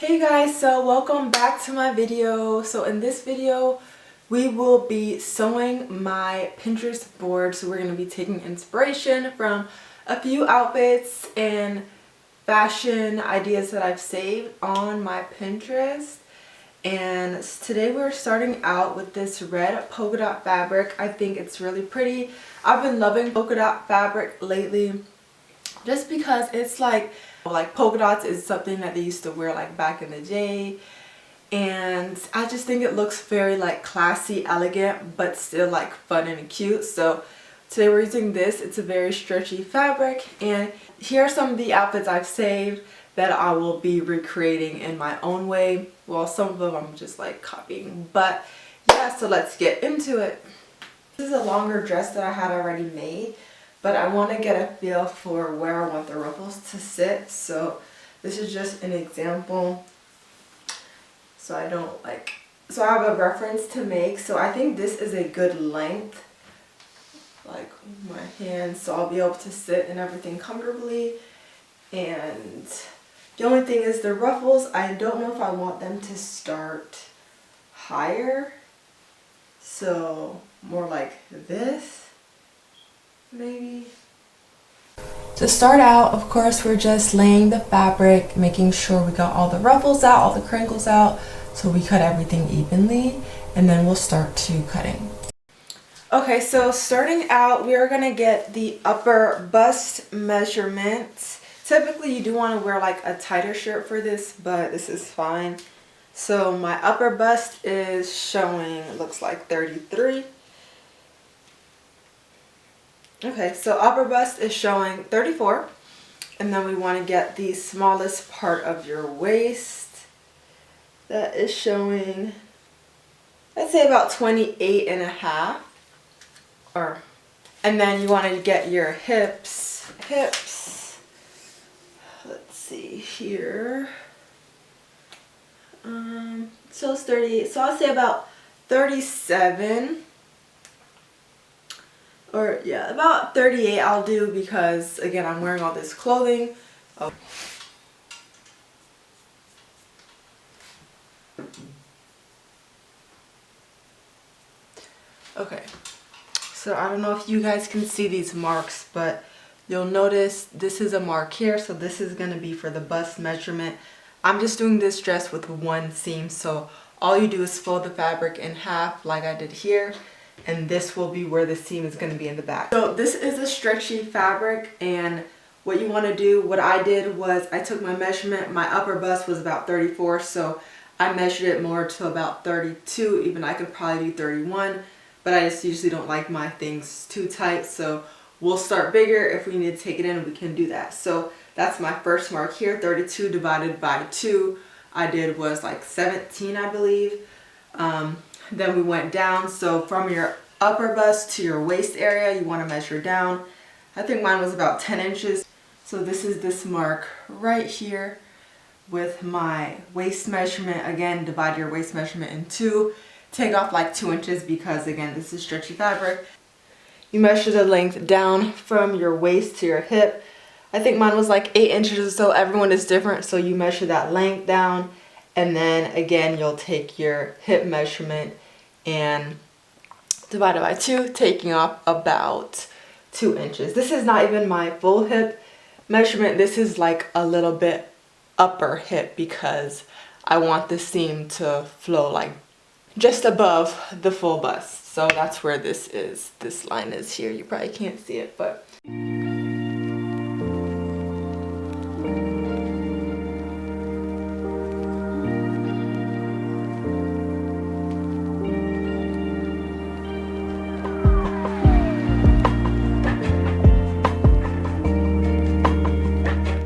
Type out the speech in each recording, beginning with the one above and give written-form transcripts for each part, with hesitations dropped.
Hey guys, so welcome back to my video. So in this video we will be sewing my Pinterest board. So we're going to be taking inspiration from a few outfits and fashion ideas that I've saved on my Pinterest. And today we're starting out with this red polka dot fabric. I think it's really pretty. I've been loving polka dot fabric lately just because it's like polka dots is something that they used to wear like back in the day, and I just think it looks very like classy, elegant, but still like fun and cute. So today we're using this. It's a very stretchy fabric, and here are some of the outfits I've saved that I will be recreating in my own way. Well, some of them I'm just like copying, but yeah, so let's get into it. This is a longer dress that I had already made, but I want to get a feel for where I want the ruffles to sit. So this is just an example. So I have a reference to make. So I think this is a good length, like my hands, so I'll be able to sit and everything comfortably. And the only thing is the ruffles, I don't know if I want them to start higher. So more like this. Maybe. To start out, of course, we're just laying the fabric, making sure we got all the ruffles out, all the crinkles out, so we cut everything evenly, and then we'll start to cutting. Okay, so starting out, we are going to get the upper bust measurements. Typically, you do want to wear like a tighter shirt for this, but this is fine. So my upper bust is showing, it looks like 33. Okay, so upper bust is showing 34, and then we want to get the smallest part of your waist. That is showing, I'd say about 28 and a half. And then you want to get your hips. Let's see here. So it's 38, so I'll say about 37. Or yeah, about 38 I'll do, because again I'm wearing all this clothing. Oh. Okay, so I don't know if you guys can see these marks, but you'll notice this is a mark here, so this is going to be for the bust measurement. I'm just doing this dress with one seam, so all you do is fold the fabric in half like I did here, and this will be where the seam is going to be in the back. So this is a stretchy fabric, and what you want to do, what I did was I took my measurement. My upper bust was about 34, so I measured it more to about 32. Even I could probably do 31, but I just usually don't like my things too tight, so we'll start bigger. If we need to take it in, we can do that. So that's my first mark here. 32 divided by 2 I did was like 17, I believe. Then we went down, so from your upper bust to your waist area, you want to measure down. I think mine was about 10 inches. So this is this mark right here with my waist measurement. Again, divide your waist measurement in 2. Take off like 2 inches because again, this is stretchy fabric. You measure the length down from your waist to your hip. I think mine was like 8 inches or so. Everyone is different, so you measure that length down. And then again, you'll take your hip measurement and divide it by 2, taking off about 2 inches. This is not even my full hip measurement. This is like a little bit upper hip because I want the seam to flow like just above the full bust. So that's where this is. This line is here. You probably can't see it, but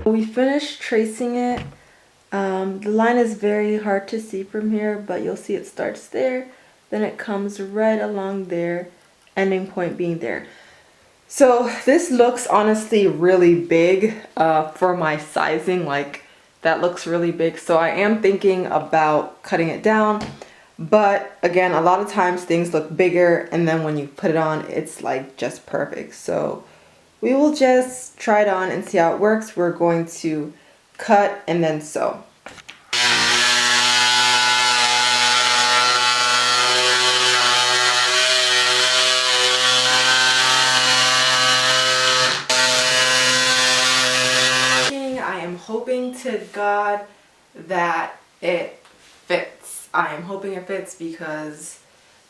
we finished tracing it. The line is very hard to see from here, but you'll see it starts there, then it comes right along there, ending point being there. So this looks honestly really big for my sizing. Like, that looks really big, so I am thinking about cutting it down. But again, a lot of times things look bigger, and then when you put it on, it's like just perfect. So we will just try it on and see how it works. We're going to cut and then sew. to God that it fits. I am hoping it fits because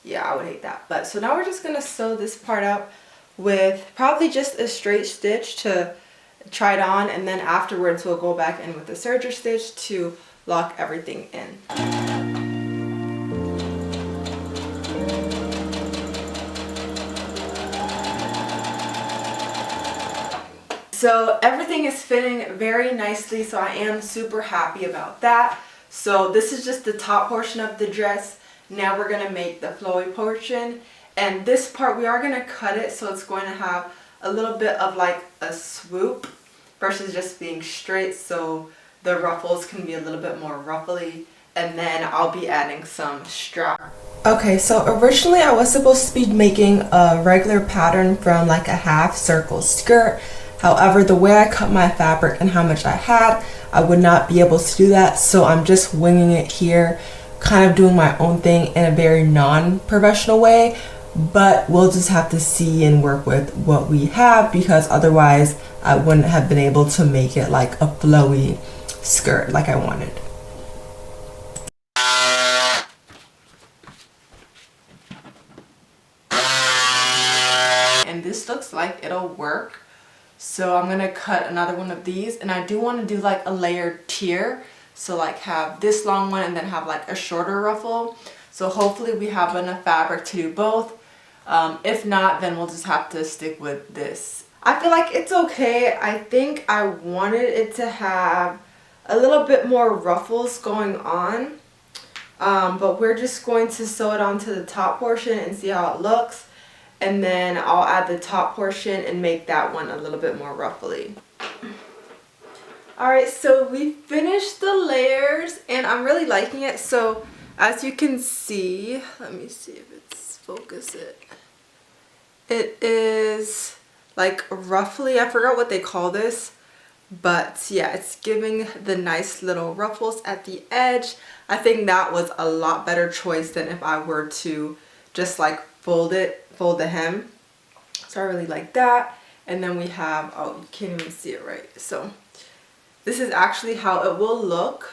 yeah, I would hate that. But so now we're just gonna sew this part up with probably just a straight stitch to try it on, and then afterwards we'll go back in with the serger stitch to lock everything in. So everything is fitting very nicely, so I am super happy about that. So this is just the top portion of the dress. Now we're gonna make the flowy portion, and this part we are gonna cut it so it's going to have a little bit of like a swoop versus just being straight, so the ruffles can be a little bit more ruffly, and then I'll be adding some strap. Okay, so originally I was supposed to be making a regular pattern from like a half circle skirt. However, the way I cut my fabric and how much I had, I would not be able to do that, so I'm just winging it here, kind of doing my own thing in a very non-professional way. But we'll just have to see and work with what we have, because otherwise I wouldn't have been able to make it like a flowy skirt like I wanted. And this looks like it'll work. So I'm gonna cut another one of these, and I do want to do like a layered tier. So like have this long one and then have like a shorter ruffle. So hopefully we have enough fabric to do both. If not, then we'll just have to stick with this. I feel like it's okay. I think I wanted it to have a little bit more ruffles going on. But we're just going to sew it onto the top portion and see how it looks. And then I'll add the top portion and make that one a little bit more ruffly. Alright, so we finished the layers and I'm really liking it. So as you can see, let me see if it's focus it. It is like roughly, I forgot what they call this, but yeah, it's giving the nice little ruffles at the edge. I think that was a lot better choice than if I were to just like fold the hem. So I really like that. And then we have, oh, you can't even see it right. So this is actually how it will look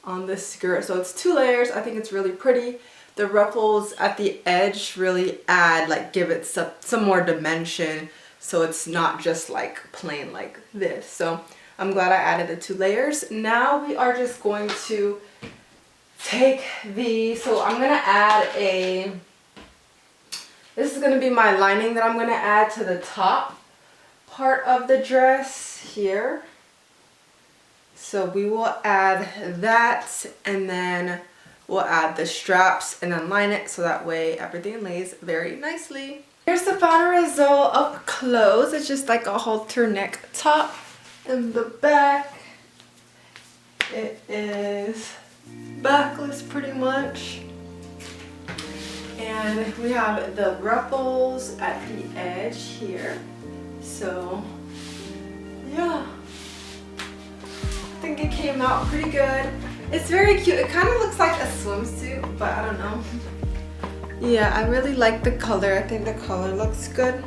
on this skirt. So it's 2 layers. I think it's really pretty. The ruffles at the edge really add, like give it some more dimension, so it's not just like plain like this. So I'm glad I added the 2 layers. Now we are just going to take so I'm gonna add this is gonna be my lining that I'm gonna add to the top part of the dress here. So we will add that, and then we'll add the straps and then line it so that way everything lays very nicely. Here's the final result up close. It's just like a halter neck top. In the back, it is backless pretty much. And we have the ruffles at the edge here. So yeah, I think it came out pretty good. It's very cute. It kind of looks like a swimsuit, but I don't know. Yeah, I really like the color. I think the color looks good.